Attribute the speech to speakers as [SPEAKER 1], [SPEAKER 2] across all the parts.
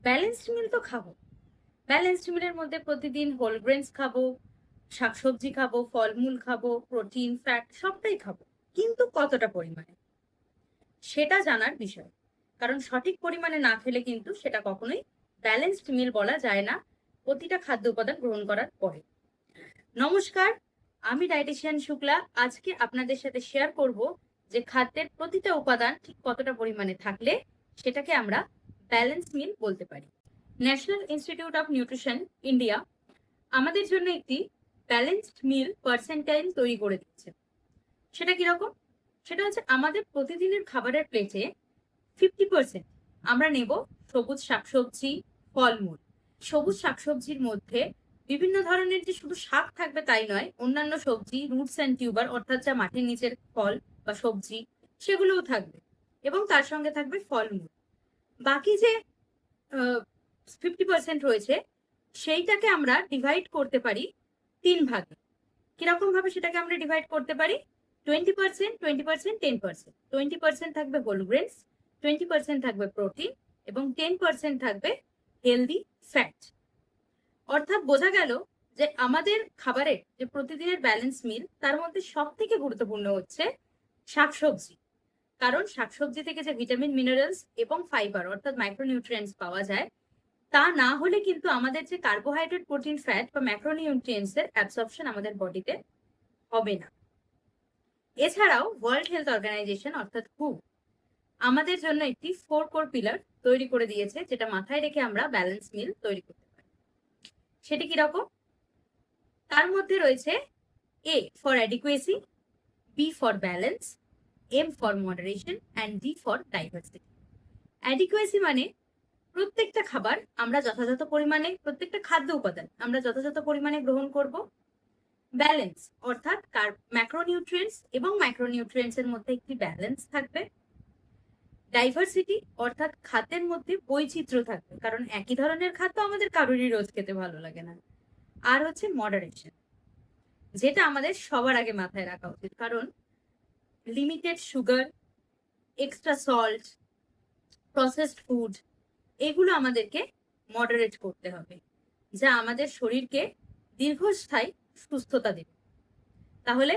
[SPEAKER 1] Balanced মিল তো খাবো। Balanced মিলের মধ্যে প্রতিদিন হোল গ্রেনস খাবো, শাকসবজি খাবো, ফলমূল খাবো, প্রোটিন, ফ্যাট সবটাই খাবো। কিন্তু কতটা পরিমাণে সেটা জানার বিষয়। কারণ সঠিক পরিমাণে না খেলে কিন্তু সেটা কখনোই ব্যালেন্সড মিল বলা যায় না প্রতিটা খাদ্য উপাদান গ্রহণ করার পরে। নমস্কার, আমি ডায়েটিশিয়ান শুক্লা। আজকে আপনাদের সাথে শেয়ার করব যে খাদ্যের প্রতিটা উপাদান ঠিক কতটা পরিমাণে থাকলে সেটাকে আমরা ব্যালেন্স মিল বলতে পারি। National institute of nutrition India আমাদের জন্য একটি ব্যালেন্সড মিল পার্সেন্টাইল তৈরি করে দিচ্ছে। সেটা কিরকম? সেটা হচ্ছে আমাদের প্রতিদিনের খাবারের প্লেটে 50% আমরা নেব সবুজ শাকসবজি, ফলমূল। সবুজ শাকসবজির মধ্যে বিভিন্ন ধরনের যে শুধু শাক থাকবে তাই নয়, অন্যান্য সবজি, রুটস অ্যান্ড টিউবার অর্থাৎ যা মাটির নিচের ফল বা সবজি সেগুলোও থাকবে, এবং তার সঙ্গে থাকবে ফলমূল। বাকি যে 50% রয়েছে সেইটাকে আমরা ডিভাইড করতে পারি 3 ভাগে। কিরকম ভাবে সেটাকে আমরা ডিভাইড করতে পারি? 20%, 20%, 10%। 20% থাকবে হোল গ্রেনস, 20% থাকবে প্রোটিন এবং 10% থাকবে হেলদি ফ্যাট। অর্থাৎ বোঝা গেল যে আমাদের খাবারের যে প্রতিদিনের ব্যালেন্স মিল তার মধ্যে সব থেকে গুরুত্বপূর্ণ হচ্ছে শাকসবজি। কারণ শাকসবজি থেকে যে ভিটামিন, মিনারেলস এবং ফাইবার অর্থাৎ মাইক্রোনিউট্রিয়েন্টস পাওয়া যায়, তা না হলে কিন্তু আমাদের যে কার্বোহাইড্রেট, প্রোটিন, ফ্যাট বা ম্যাক্রোনিউট্রিয়েন্টস এর অ্যাবসর্পশন আমাদের বডিতে হবে না। এছাড়াও ওয়ার্ল্ড হেলথ অর্গানাইজেশন অর্থাৎ হু আমাদের জন্য একটি 4 কোর পিলার তৈরি করে দিয়েছে, যেটা মাথায় রেখে আমরা ব্যালেন্স মিল তৈরি করতে পারি। সেটি কিরকম? তার মধ্যে রয়েছে A for adequacy, B for balance, M for moderation and D for diversity. Adequacy মানে প্রত্যেকটা খাবার আমরা যথাযথ পরিমাণে, প্রত্যেকটা খাদ্য উপাদান আমরা যথাযথ পরিমাণে গ্রহণ করব। ব্যালেন্স অর্থাৎ ম্যাক্রোনিউট্রিয়েন্টস এবং মাইক্রোনিউট্রিয়েন্টস এর মধ্যে একটি ব্যালেন্স থাকবে। ডাইভার্সিটি অর্থাৎ খাদ্যের মধ্যে বৈচিত্র্য থাকবে, কারণ একই ধরনের খাদ্য আমাদের কারোরই রোজ খেতে ভালো লাগে না। আর হচ্ছে মডারেশন, যেটা আমাদের সবার আগে মাথায় রাখা উচিত, কারণ limited sugar, extra salt, processed food এগুলো আমাদেরকে মডারেট করতে হবে, যা আমাদের শরীরকে দীর্ঘস্থায়ী সুস্থতা দেবে। তাহলে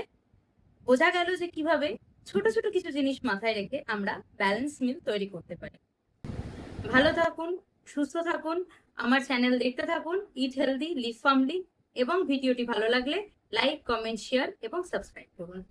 [SPEAKER 1] বোঝা গেল যে কিভাবে ছোট ছোট কিছু জিনিস মাথায় রেখে আমরা ব্যালেন্স মিল তৈরি করতে পারি। ভালো থাকুন, সুস্থ থাকুন, আমার চ্যানেল দেখতে থাকুন, ইট হেলদি লিভ ফার্মলি, এবং ভিডিওটি ভালো লাগলে লাইক, কমেন্ট, শেয়ার এবং সাবস্ক্রাইব করুন।